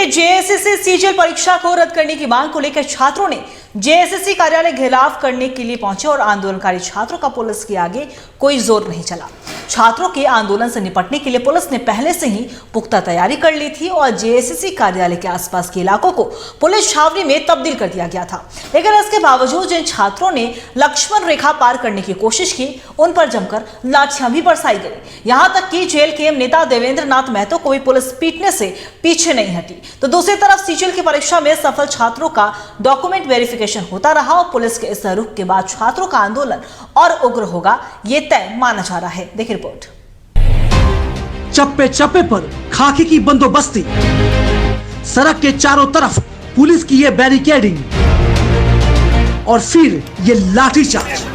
JSSC CGL परीक्षा को रद्द करने की मांग को लेकर छात्रों ने जेएसएससी कार्यालय घेराव करने के लिए पहुंचे और आंदोलनकारी छात्रों का पुलिस के आगे कोई जोर नहीं चला। छात्रों के आंदोलन से निपटने के लिए पुलिस ने पहले से ही पुख्ता तैयारी कर ली थी और जेएसएससी कार्यालय के आसपास के इलाकों को पुलिस छावनी में तब्दील कर दिया गया था। लेकिन इसके बावजूद जिन छात्रों ने लक्ष्मण रेखा पार करने की कोशिश की, उन पर जमकर लाठियां भी बरसाई गई। यहां तक कि जेएलकेएम नेता देवेंद्र नाथ महतो को भी पुलिस पीटने से पीछे नहीं हटी। तो दूसरी तरफ सीजीएल की परीक्षा में सफल छात्रों का डॉक्यूमेंट वेरिफिकेशन होता रहा और पुलिस के इस रुख के बाद छात्रों का आंदोलन और उग्र होगा, ये तय माना जा रहा है। देखिए रिपोर्ट। चप्पे चप्पे पर खाकी की बंदोबस्ती, सड़क के चारों तरफ पुलिस की ये बैरिकेडिंग और फिर ये लाठीचार्ज।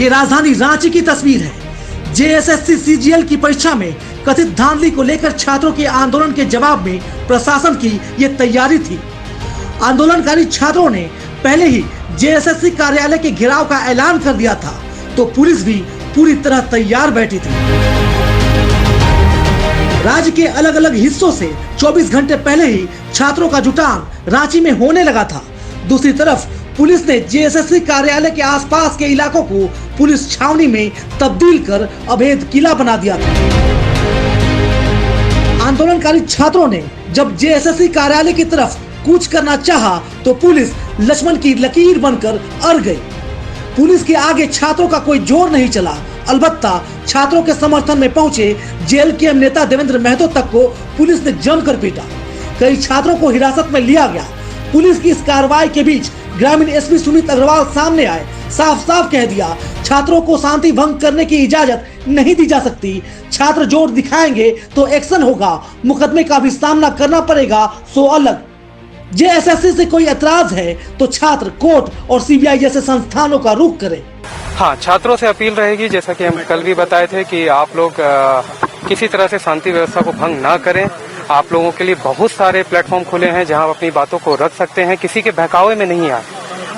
ये राजधानी रांची की तस्वीर है। जेएसएससी सीजीएल की परीक्षा में कथित धांधली को लेकर छात्रों के आंदोलन के जवाब में प्रशासन की ये तैयारी थी। आंदोलनकारी छात्रों ने पहले ही जेएसएससी कार्यालय के घेराव का ऐलान कर दिया था, तो पुलिस भी पूरी तरह तैयार बैठी थी। राज्य के अलग अलग हिस्सों से 24 घंटे पहले ही छात्रों का जुटान रांची में होने लगा था। दूसरी तरफ पुलिस ने जेएसएससी कार्यालय के आसपास के इलाकों को पुलिस छावनी में तब्दील कर अवैध किला बना दिया था। आंदोलनकारी छात्रों ने जब जेएसएससी कार्यालय की तरफ कूच करना चाहा, तो पुलिस लक्ष्मण की लकीर बनकर अड़ गई। पुलिस के आगे छात्रों का कोई जोर नहीं चला। अलबत्ता छात्रों के समर्थन में पहुंचे जेएलकेएम नेता देवेंद्र महतो तक को पुलिस ने जमकर पीटा। कई छात्रों को हिरासत में लिया गया। पुलिस की इस कार्रवाई के बीच ग्रामीण एसपी सुमित अग्रवाल सामने आए, साफ साफ कह दिया, छात्रों को शांति भंग करने की इजाजत नहीं दी जा सकती। छात्र जोर दिखाएंगे तो एक्शन होगा, मुकदमे का भी सामना करना पड़ेगा, सो अलग। जेएसएससी से कोई एतराज है तो छात्र कोर्ट और सीबीआई जैसे संस्थानों का रुख करें। हाँ, छात्रों से अपील रहेगी, जैसा कि हम कल भी बताए थे, कि आप लोग किसी तरह से शांति व्यवस्था को भंग ना करें। आप लोगों के लिए बहुत सारे प्लेटफॉर्म खुले हैं जहां आप अपनी बातों को रख सकते हैं। किसी के बहकावे में नहीं आए।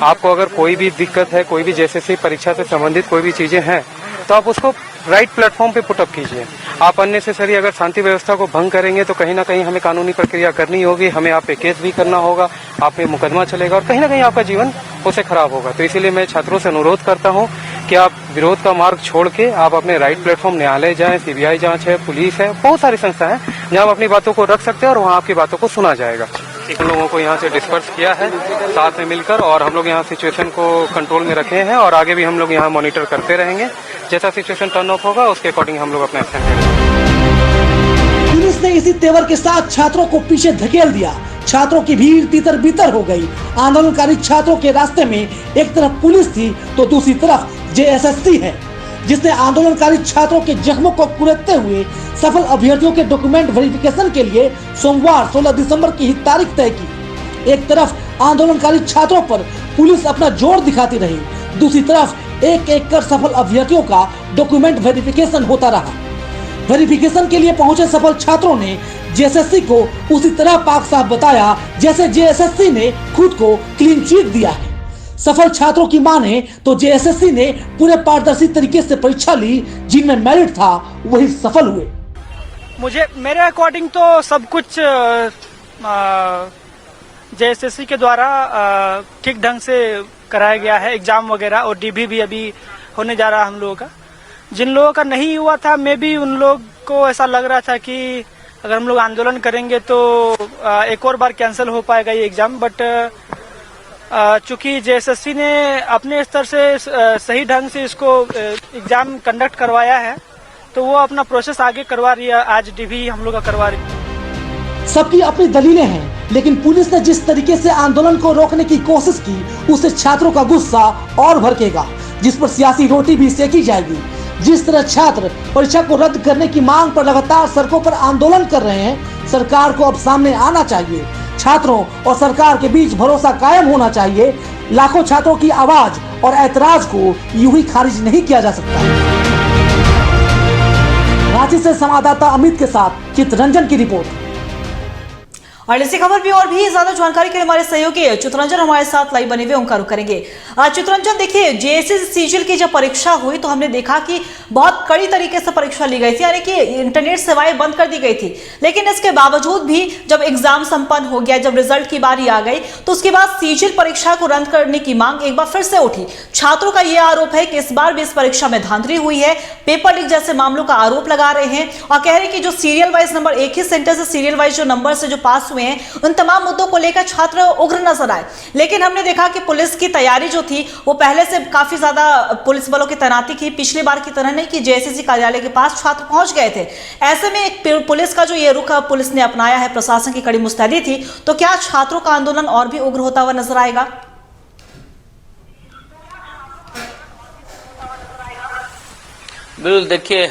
आपको अगर कोई भी दिक्कत है, कोई भी जेएसएससी परीक्षा से संबंधित कोई भी चीजें हैं, तो आप उसको राइट प्लेटफॉर्म पे पुटअप कीजिए। आप अननेसेसरी अगर शांति व्यवस्था को भंग करेंगे तो कहीं ना कहीं हमें कानूनी प्रक्रिया करनी होगी, हमें आप पे केस भी करना होगा, आप पे मुकदमा चलेगा और कहीं ना कहीं आपका जीवन उससे खराब होगा। तो इसीलिए मैं छात्रों से अनुरोध करता हूं कि आप विरोध का मार्ग छोड़ के आप अपने राइट प्लेटफॉर्म, न्यायालय जाएं, सीबीआई जांच है, पुलिस है, बहुत सारी संस्था है जहां आप अपनी बातों को रख सकते हैं और वहां आपकी बातों को सुना जाएगा। हम लोगों को यहाँ से डिस्पर्स किया है साथ में मिलकर, और हम लोग यहाँ सिचुएशन को कंट्रोल में रखे हैं और आगे भी हम लोग यहाँ मॉनिटर करते रहेंगे। जैसा सिचुएशन टर्न ऑफ होगा उसके अकॉर्डिंग हम लोग अपना एक्शन करेंगे। पुलिस ने इसी तेवर के साथ छात्रों को पीछे धकेल दिया। छात्रों की भीड़ तितर बितर हो गई। आंदोलनकारी छात्रों के रास्ते में एक तरफ पुलिस थी तो दूसरी तरफ जेएसएससी है, जिसने आंदोलनकारी छात्रों के जख्मों को कुरेदते हुए सफल अभ्यर्थियों के डॉक्यूमेंट वेरिफिकेशन के लिए सोमवार 16 दिसंबर की ही तारीख तय की। एक तरफ आंदोलनकारी छात्रों पर पुलिस अपना जोर दिखाती रही, दूसरी तरफ एक एक कर सफल अभ्यर्थियों का डॉक्यूमेंट वेरिफिकेशन होता रहा। वेरिफिकेशन के लिए पहुंचे सफल छात्रों ने जेएसएससी को उसी तरह पाक साफ बताया जैसे जेएसएससी ने खुद को क्लीन चिट दिया है। सफल छात्रों की माने तो जेएसएससी ने पूरे पारदर्शी तरीके से परीक्षा ली, जिनमें मेरिट था वही सफल हुए। मेरे अकॉर्डिंग तो सब कुछ जेएसएससी के द्वारा ठीक ढंग से कराया गया है। एग्जाम वगैरह और डीबी भी अभी होने जा रहा है हम लोगों का। जिन लोगों का नहीं हुआ था, मे भी उन लोग को ऐसा लग रहा था कि अगर हम लोग आंदोलन करेंगे तो एक और बार कैंसिल हो पाएगा ये एग्जाम। बट चूंकि जेएसएससी ने अपने स्तर से सही ढंग से इसको एग्जाम कंडक्ट करवाया है, तो वो अपना प्रोसेस आगे करवा रही है। आज डीबी हम लोग का करवा रही है। सबकी अपनी दलीलें हैं, लेकिन पुलिस ने जिस तरीके से आंदोलन को रोकने की कोशिश की, उससे छात्रों का गुस्सा और भड़केगा, जिस पर सियासी रोटी भी सेकी जाएगी। जिस तरह छात्र परीक्षा को रद्द करने की मांग पर लगातार सड़कों पर आंदोलन कर रहे हैं, सरकार को अब सामने आना चाहिए। छात्रों और सरकार के बीच भरोसा कायम होना चाहिए। लाखों छात्रों की आवाज और ऐतराज को यूं ही खारिज नहीं किया जा सकता। रांची से संवाददाता अमित के साथ चित्ररंजन की रिपोर्ट। और इसी खबर पे और भी ज्यादा जानकारी के लिए हमारे सहयोगी चित्रंजन हमारे साथ लाइव बने हुए उनका रुख करेंगे। चित्रंजन, देखिए जेएसएससी सीजीएल की जब परीक्षा हुई तो हमने देखा कि बहुत कड़ी तरीके से परीक्षा ली गई थी, यानी कि इंटरनेट सेवाएं बंद कर दी गई थी। लेकिन इसके बावजूद भी जब एग्जाम संपन्न हो गया, जब रिजल्ट की बारी आ गई, तो उसके बाद सीजीएल परीक्षा को रद्द करने की मांग एक बार फिर से उठी। छात्रों का यह आरोप है कि इस बार भी इस परीक्षा में धांधली हुई है, पेपर लीक जैसे मामलों का आरोप लगा रहे हैं और कह रहे हैं कि जो सीरियल वाइज नंबर, एक ही सेंटर से सीरियल वाइज जो नंबर से जो पास हुए हैं, उन तमाम मुद्दों को लेकर छात्र उग्र नजर आए। लेकिन हमने देखा कि पुलिस की तैयारी जो थी वो पहले से काफी ज्यादा पुलिस बलों की तैनाती की, पिछली बार की तरह नहीं कि जेएसएससी कार्यालय के पास छात्र पहुंच गए थे। ऐसे में एक पुलिस का जो ये रुख पुलिस ने अपनाया है, प्रशासन की कड़ी मुस्तैदी थी, तो क्या छात्रों का आंदोलन और भी उग्र होता हुआ नजर आएगा? बिल्कुल, देखिए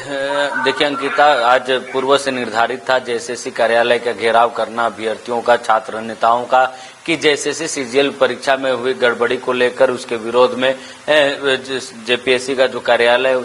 अंकिता, आज पूर्व से निर्धारित था जेएसएससी कार्यालय का घेराव करना अभ्यर्थियों का, छात्र नेताओं का, कि जेएसएससी सीजीएल परीक्षा में हुई गड़बड़ी को लेकर उसके विरोध में जेपीएससी का जो कार्यालय है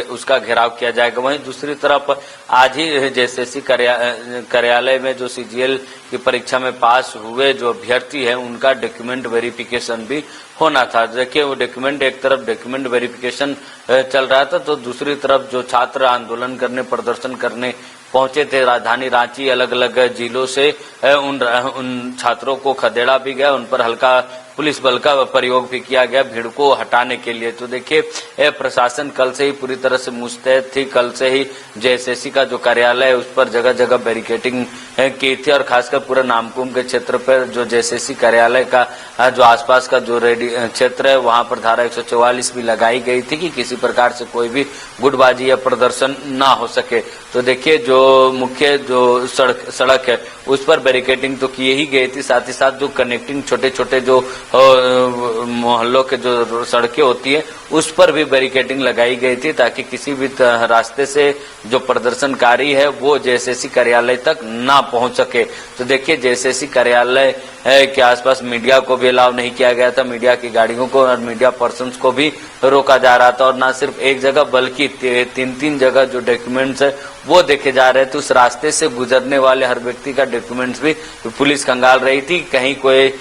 उसका घेराव किया जाएगा। वहीं दूसरी तरफ आज ही जेएसएससी कार्यालय में जो सीजीएल की परीक्षा में पास हुए जो अभ्यर्थी हैं उनका डॉक्यूमेंट वेरिफिकेशन भी होना था। देखिए, वो डॉक्यूमेंट, एक तरफ डॉक्यूमेंट वेरिफिकेशन चल रहा था तो दूसरी तरफ जो छात्र आंदोलन करने, प्रदर्शन करने पहुंचे थे राजधानी रांची, अलग अलग जिलों से उन छात्रों को खदेड़ा भी गया, उन पर हल्का पुलिस बल का प्रयोग भी किया गया भीड़ को हटाने के लिए। तो देखिए, प्रशासन कल से ही पूरी तरह से मुस्तैद थी। कल से ही जेएसएससी का जो कार्यालय है उस पर जगह जगह बैरिकेडिंग की थी और खासकर पूरे नामकुम के क्षेत्र पर जो जेएसएससी कार्यालय का जो आसपास का जो क्षेत्र है वहां पर धारा 144 भी लगाई गई थी कि किसी प्रकार से कोई भी गुटबाजी या प्रदर्शन ना हो सके। तो देखिए, जो मुख्य जो सड़क है उस पर बैरिकेडिंग तो की ही गई थी, साथ ही साथ जो कनेक्टिंग छोटे छोटे जो मोहल्लों के जो सड़कें होती है उस पर भी बैरिकेडिंग लगाई गई थी ताकि किसी भी रास्ते से जो प्रदर्शनकारी है वो जेएसएससी कार्यालय तक ना पहुंच सके। तो देखिए, जेएसएससी कार्यालय के आसपास मीडिया को भी अलाउ नहीं किया गया था, मीडिया की गाड़ियों को और मीडिया पर्सन्स को भी रोका जा रहा था और ना सिर्फ एक जगह बल्कि तीन जगह जो डॉक्यूमेंट्स है वो देखे जा रहे थे। उस रास्ते से गुजरने वाले हर व्यक्ति का डॉक्यूमेंट्स भी पुलिस खंगाल रही थी, कहीं कोई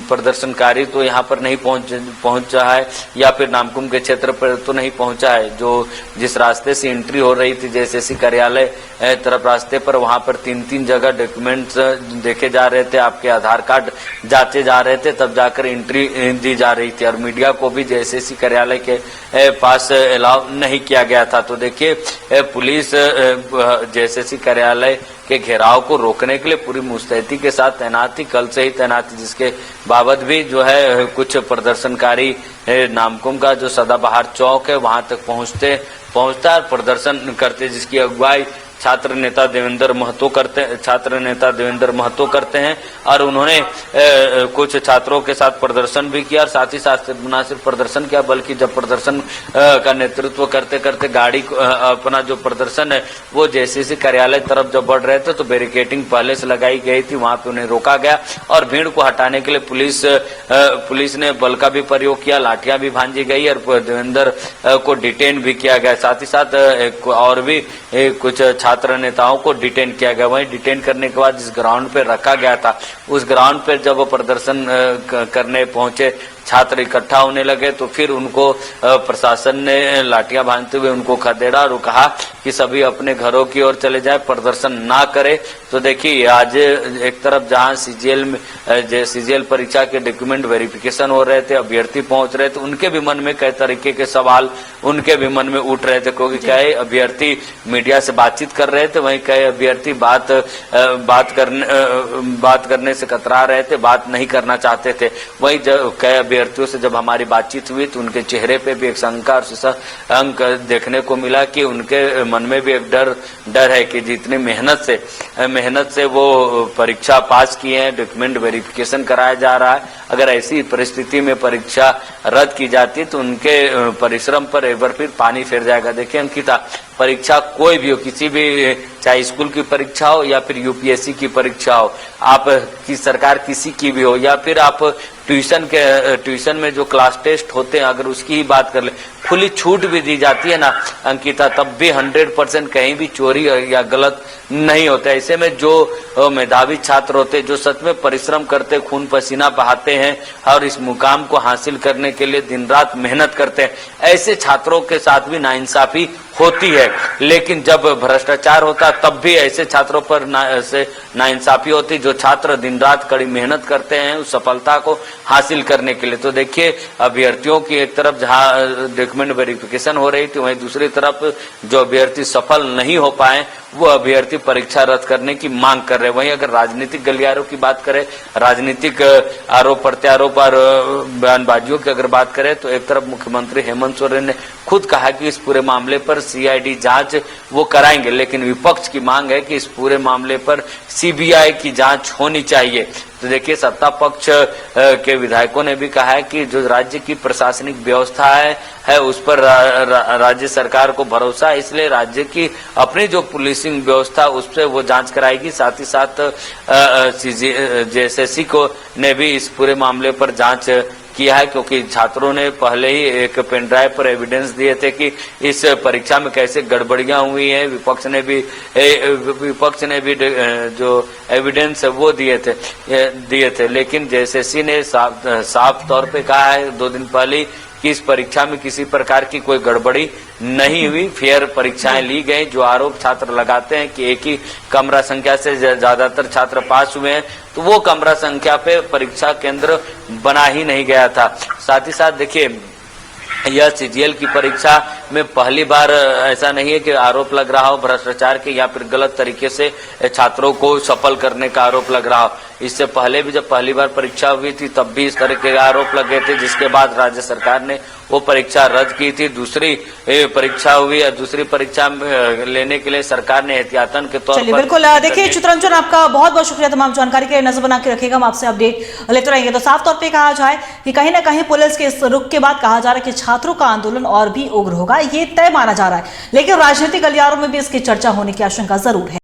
प्रदर्शनकारी तो यहाँ पर नहीं पहुंचा है या फिर नामकुम के क्षेत्र पर तो नहीं पहुंचा है। जो जिस रास्ते से एंट्री हो रही थी जेएसएससी कार्यालय तरफ रास्ते पर, वहां पर तीन जगह डॉक्यूमेंट्स देखे जा रहे थे, आपके आधार कार्ड जांचे जा रहे थे, तब जाकर एंट्री दी जा रही थी और मीडिया को भी जेएसएससी कार्यालय के पास अलाउ नहीं किया गया था। तो देखिए, पुलिस जेएसएससी कार्यालय के घेराव को रोकने के लिए पूरी मुस्तैदी के साथ तैनात थी, कल से ही तैनात थी, जिसके बावजूद भी जो है कुछ प्रदर्शनकारी नामकुम का जो सदाबहार चौक है वहां तक पहुंचता और प्रदर्शन करते, जिसकी अगुवाई छात्र नेता देवेंद्र महतो करते हैं और उन्होंने कुछ छात्रों के साथ प्रदर्शन भी किया और साथ ही साथ न सिर्फ प्रदर्शन किया बल्कि जब प्रदर्शन का नेतृत्व करते करते गाड़ी अपना जो प्रदर्शन है वो जेएसएससी कार्यालय तरफ जब बढ़ रहे थे तो बैरिकेडिंग पहले से लगाई गई थी, वहां पे उन्हें रोका गया और भीड़ को हटाने के लिए पुलिस ने बल का भी प्रयोग किया, लाठियां भी भांजी गई और देवेंद्र को डिटेन भी किया गया। साथ ही साथ और भी कुछ छात्र नेताओं को डिटेन किया गया। वहीं डिटेन करने के बाद जिस ग्राउंड पे रखा गया था उस ग्राउंड पे जब वो प्रदर्शन करने पहुंचे छात्र इकट्ठा होने लगे तो फिर उनको प्रशासन ने लाठियां भांजते हुए उनको खदेड़ा और कहा कि सभी अपने घरों की ओर चले जाए, प्रदर्शन ना करे। तो देखिए, आज एक तरफ जहां सीजीएल परीक्षा के डॉक्यूमेंट वेरिफिकेशन हो रहे थे, अभ्यर्थी पहुंच रहे थे, उनके भी मन में कई तरीके के सवाल उनके भी मन में उठ रहे थे, क्योंकि कई अभ्यर्थी मीडिया से बातचीत कर रहे थे, वहीं कई अभ्यर्थी बात करने से कतरा रहे थे, बात नहीं करना चाहते थे। वहीं कई अभ्यर्थियों से जब हमारी बातचीत हुई तो उनके चेहरे पे भी एक शंका और शंक देखने को मिला कि उनके मन में भी एक डर है कि जितनी मेहनत से वो परीक्षा पास किए हैं, डॉक्यूमेंट वेरिफिकेशन कराया जा रहा है, अगर ऐसी परिस्थिति में परीक्षा रद्द की जाती तो उनके परिश्रम पर एक बार फिर पानी फिर जाएगा। देखिए अंकिता, परीक्षा कोई भी हो, किसी भी, चाहे स्कूल की परीक्षा हो या फिर यूपीएससी की परीक्षा हो, आप की सरकार किसी की भी हो, या फिर आप ट्यूशन में जो क्लास टेस्ट होते हैं अगर उसकी ही बात कर ले, खुली छूट भी दी जाती है ना अंकिता, तब भी 100% कहीं भी चोरी या गलत नहीं होता है। ऐसे में जो मेधावी छात्र होते हैं, जो सच में परिश्रम करते, खून पसीना बहाते हैं और इस मुकाम को हासिल करने के लिए दिन रात मेहनत करते हैं, ऐसे छात्रों के साथ भी नाइंसाफी होती है। लेकिन जब भ्रष्टाचार होता तब भी ऐसे छात्रों पर नाइंसाफी होती, जो छात्र दिन रात कड़ी मेहनत करते हैं उस सफलता को हासिल करने के लिए। तो देखिए, अभ्यर्थियों की एक तरफ जहां डॉक्यूमेंट वेरिफिकेशन हो रही थी, वहीं दूसरी तरफ जो अभ्यर्थी सफल नहीं हो पाए वो अभ्यर्थी परीक्षा रद्द करने की मांग कर रहे हैं। वहीं अगर राजनीतिक गलियारों की बात करें, राजनीतिक आरोप प्रत्यारोप और बयानबाजियों की अगर बात करें, तो एक तरफ मुख्यमंत्री हेमंत सोरेन ने खुद कहा कि इस पूरे मामले पर सीआईडी जांच वो कराएंगे, लेकिन विपक्ष की मांग है कि इस पूरे मामले पर सीबीआई की जांच होनी चाहिए। तो देखिए, सत्ता पक्ष के विधायकों ने भी कहा है कि जो राज्य की प्रशासनिक व्यवस्था है उस पर राज्य सरकार को भरोसा है, इसलिए राज्य की अपनी जो पुलिसिंग व्यवस्था उस पर वो जांच कराएगी। साथ ही साथ जेएसएससी को ने भी इस पूरे मामले पर जांच किया है, क्योंकि छात्रों ने पहले ही एक पेन ड्राइव पर एविडेंस दिए थे कि इस परीक्षा में कैसे गड़बड़ियां हुई हैं। विपक्ष ने भी जो एविडेंस है वो दिए थे, लेकिन जेएसएससी ने साफ तौर पे कहा है 2 दिन पहले कि इस परीक्षा में किसी प्रकार की कोई गड़बड़ी नहीं हुई, फेयर परीक्षाएं ली गई। जो आरोप छात्र लगाते हैं कि एक ही कमरा संख्या से ज्यादातर छात्र पास हुए हैं, तो वो कमरा संख्या पे परीक्षा केंद्र बना ही नहीं गया था। साथ ही साथ देखिए, यह सीजीएल की परीक्षा में पहली बार ऐसा नहीं है कि आरोप लग रहा हो भ्रष्टाचार के या फिर गलत तरीके से छात्रों को सफल करने का आरोप लग रहा हो। इससे पहले भी जब पहली बार परीक्षा हुई थी तब भी इस तरह के आरोप लगे थे, जिसके बाद राज्य सरकार ने वो परीक्षा रद्द की थी। दूसरी परीक्षा हुई, दूसरी परीक्षा लेने के लिए सरकार ने एहतियातन के तौर पर। बिल्कुल, देखिए चित्रंजन, आपका बहुत बहुत शुक्रिया तमाम जानकारी के लिए। नजर बना के रखिएगा, हम आपसे अपडेट लेते रहेंगे। तो साफ तौर पे कहा जाए कि कहीं ना कहीं पुलिस के इस रुख के बाद कहा जा रहा है कि छात्रों का आंदोलन और भी उग्र होगा, ये तय माना जा रहा है, लेकिन राजनीतिक गलियारों में भी इसकी चर्चा होने की आशंका जरूर है।